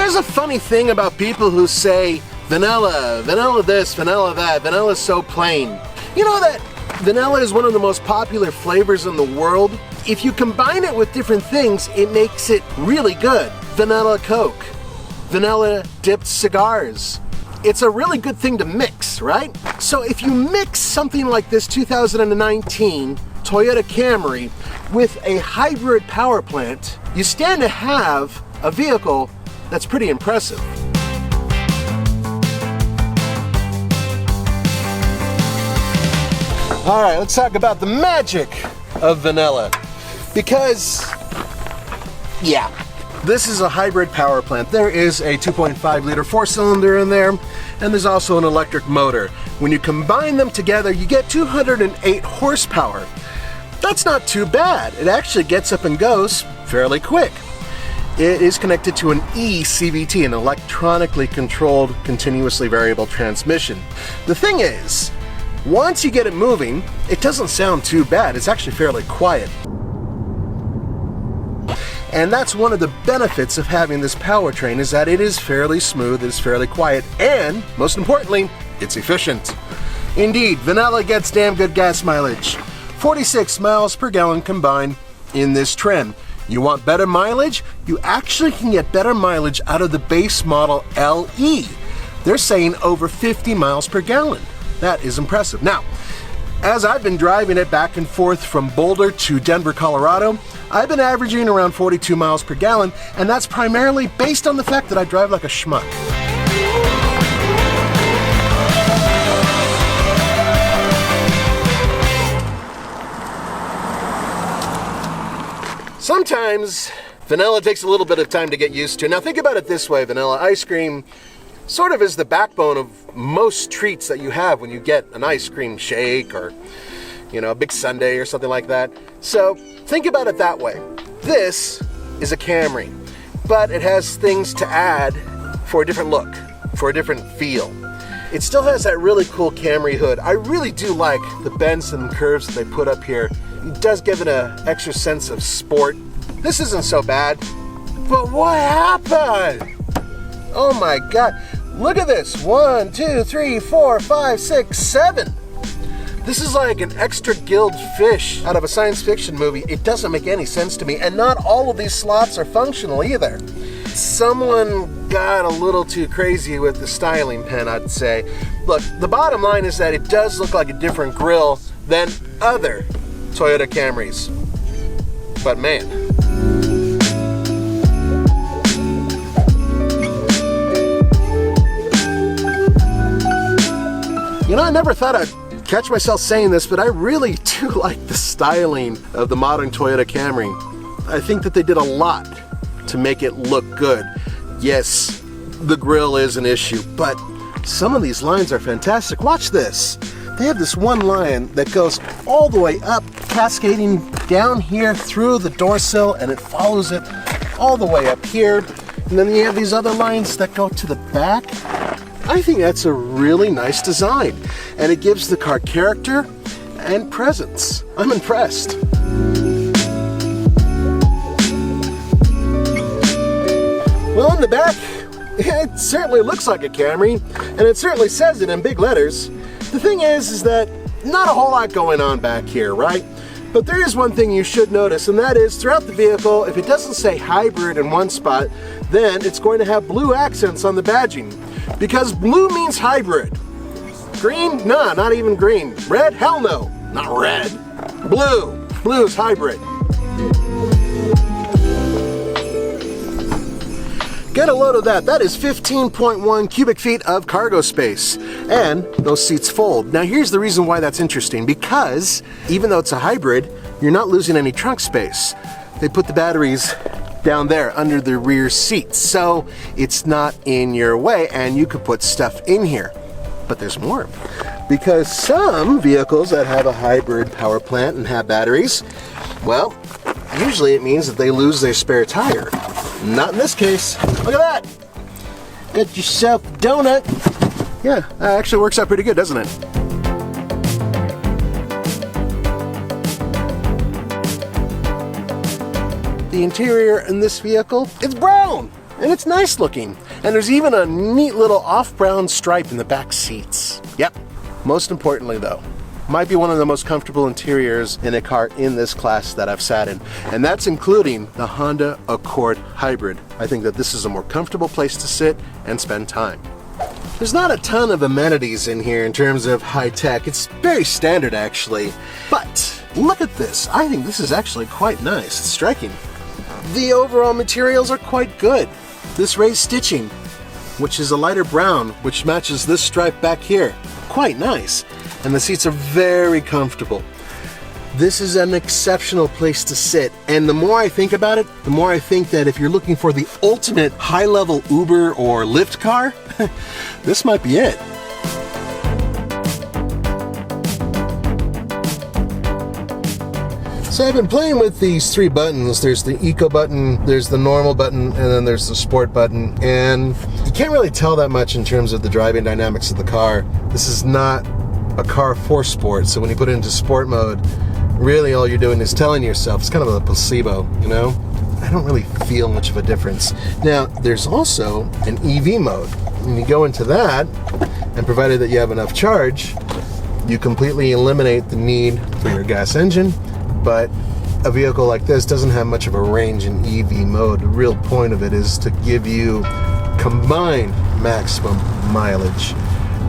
There's a funny thing about people who say vanilla, vanilla this, vanilla that, vanilla is so plain. You know that vanilla is one of the most popular flavors in the world? If you combine it with different things, it makes it really good. Vanilla Coke, vanilla dipped cigars. It's a really good thing to mix, right? So if you mix something like this 2019 Toyota Camry with a hybrid power plant, you stand to have a vehicle that's pretty impressive. All right, let's talk about the magic of vanilla. Because, yeah, this is a hybrid power plant. There is a 2.5 liter 4-cylinder in there, and there's also an electric motor. When you combine them together, you get 208 horsepower. That's not too bad. It actually gets up and goes fairly quick. It is connected to an eCVT, an electronically controlled, continuously variable transmission. The thing is, once you get it moving, it doesn't sound too bad. It's actually fairly quiet. And that's one of the benefits of having this powertrain, is that it is fairly smooth, it is fairly quiet, and most importantly, it's efficient. Indeed, vanilla gets damn good gas mileage. 46 miles per gallon combined in this trim. You want better mileage? You actually can get better mileage out of the base model LE. They're saying over 50 miles per gallon. That is impressive. Now, as I've been driving it back and forth from Boulder to Denver, Colorado, I've been averaging around 42 miles per gallon, and that's primarily based on the fact that I drive like a schmuck. Sometimes vanilla takes a little bit of time to get used to. Now think about it this way, vanilla ice cream sort of is the backbone of most treats that you have when you get an ice cream shake or, you know, a big sundae or something like that. So think about it that way. This is a Camry, but it has things to add for a different look, for a different feel. It still has that really cool Camry hood. I really do like the bends and curves that they put up here. It does give it an extra sense of sport. This isn't so bad, but what happened? Oh my God. Look at this. 1, 2, 3, 4, 5, 6, 7. This is like an extra gilled fish out of a science fiction movie. It doesn't make any sense to me. And not all of these slots are functional either. Someone got a little too crazy with the styling pen, I'd say. Look, the bottom line is that it does look like a different grille than other Toyota Camrys. But man. You know, I never thought I'd catch myself saying this, but I really do like the styling of the modern Toyota Camry. I think that they did a lot to make it look good. Yes, the grille is an issue, but some of these lines are fantastic. Watch this. They have this one line that goes all the way up, cascading down here through the door sill, and it follows it all the way up here. And then you have these other lines that go to the back. I think that's a really nice design, and it gives the car character and presence. I'm impressed. Well, in the back, it certainly looks like a Camry, and it certainly says it in big letters. The thing is that not a whole lot going on back here, right? But there is one thing you should notice, and that is throughout the vehicle, if it doesn't say hybrid in one spot, then it's going to have blue accents on the badging. Because blue means hybrid. Green? Nah, not even green. Red? Hell no. Not red. Blue. Blue is hybrid. Get a load of that. That is 15.1 cubic feet of cargo space. And those seats fold. Now here's the reason why that's interesting. Because even though it's a hybrid, you're not losing any trunk space. They put the batteries down there under the rear seats, so it's not in your way and you could put stuff in here. But there's more, because some vehicles that have a hybrid power plant and have batteries, well, usually it means that they lose their spare tire. Not in this case. Look at that. Get yourself a donut. Yeah, that actually works out pretty good, doesn't it? The interior in this vehicle, it's brown. and it's nice looking. And there's even a neat little off-brown stripe in the back seats. Yep, most importantly though, might be one of the most comfortable interiors in a car in this class that I've sat in, and that's including the Honda Accord Hybrid. I think that this is a more comfortable place to sit and spend time. There's not a ton of amenities in here in terms of high tech. It's very standard actually, but look at this. I think this is actually quite nice. It's striking. The overall materials are quite good. This raised stitching, which is a lighter brown, which matches this stripe back here, quite nice. And the seats are very comfortable. This is an exceptional place to sit, and the more I think about it, the more I think that if you're looking for the ultimate high-level Uber or Lyft car, this might be it. So I've been playing with these three buttons. There's the Eco button, there's the normal button, and then there's the Sport button, and you can't really tell that much in terms of the driving dynamics of the car. This is not a car for sport, so when you put it into sport mode, really all you're doing is telling yourself, it's kind of a placebo, you know? I don't really feel much of a difference. Now, there's also an EV mode. When you go into that, and provided that you have enough charge, you completely eliminate the need for your gas engine, but a vehicle like this doesn't have much of a range in EV mode. The real point of it is to give you combined maximum mileage.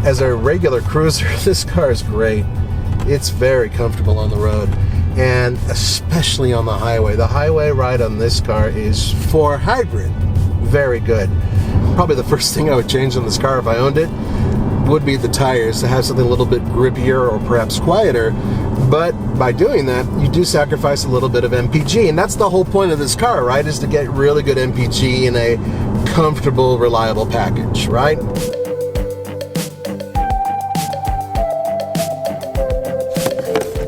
As a regular cruiser, this car is great. It's very comfortable on the road, and especially on the highway. The highway ride on this car is, for hybrid, very good. Probably the first thing I would change on this car if I owned it would be the tires, to have something a little bit grippier or perhaps quieter. But by doing that, you do sacrifice a little bit of MPG, and that's the whole point of this car, right? Is to get really good MPG in a comfortable, reliable package, right?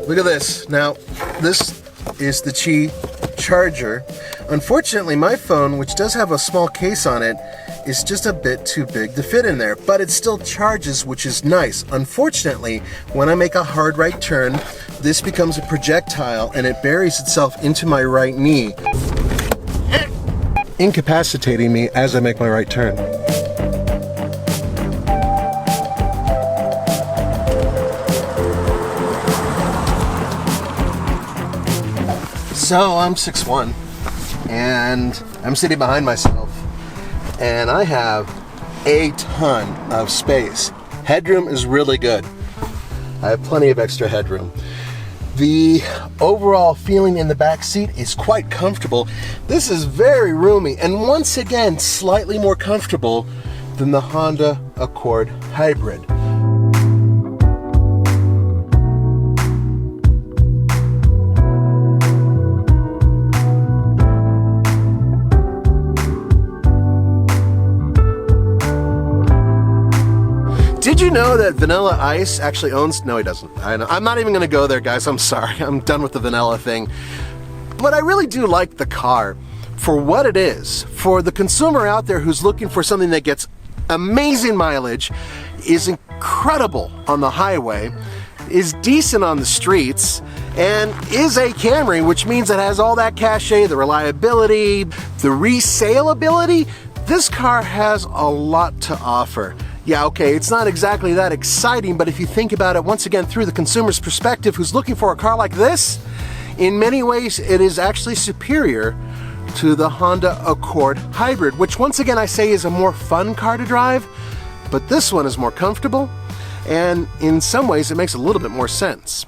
Look at this. Now, this is the Qi charger. Unfortunately, my phone, which does have a small case on it, is just a bit too big to fit in there, but it still charges, which is nice. Unfortunately, when I make a hard right turn, this becomes a projectile and it buries itself into my right knee, incapacitating me as I make my right turn. So I'm 6'1", and I'm sitting behind myself, and I have a ton of space. Headroom is really good. I have plenty of extra headroom. The overall feeling in the back seat is quite comfortable. This is very roomy, and once again, slightly more comfortable than the Honda Accord Hybrid. Did you know that Vanilla Ice actually owns... No, he doesn't. I know. I'm not even going to go there, guys. I'm sorry. I'm done with the vanilla thing. But I really do like the car for what it is. For the consumer out there who's looking for something that gets amazing mileage, is incredible on the highway, is decent on the streets, and is a Camry, which means it has all that cachet, the reliability, the resaleability. This car has a lot to offer. Yeah, okay, it's not exactly that exciting, but if you think about it once again through the consumer's perspective who's looking for a car like this, in many ways it is actually superior to the Honda Accord Hybrid, which once again I say is a more fun car to drive, but this one is more comfortable, and in some ways it makes a little bit more sense.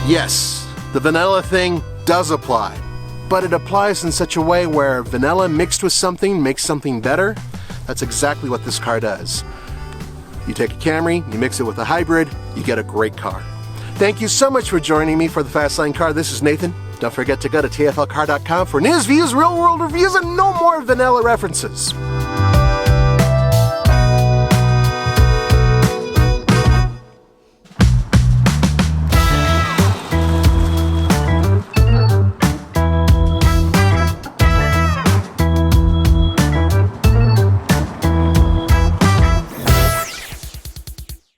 Yes, the vanilla thing does apply, but it applies in such a way where vanilla mixed with something makes something better. That's exactly what this car does. You take a Camry, you mix it with a hybrid, you get a great car. Thank you so much for joining me for the Fast Lane Car. This is Nathan. Don't forget to go to TFLcar.com for news, views, real world reviews, and no more vanilla references.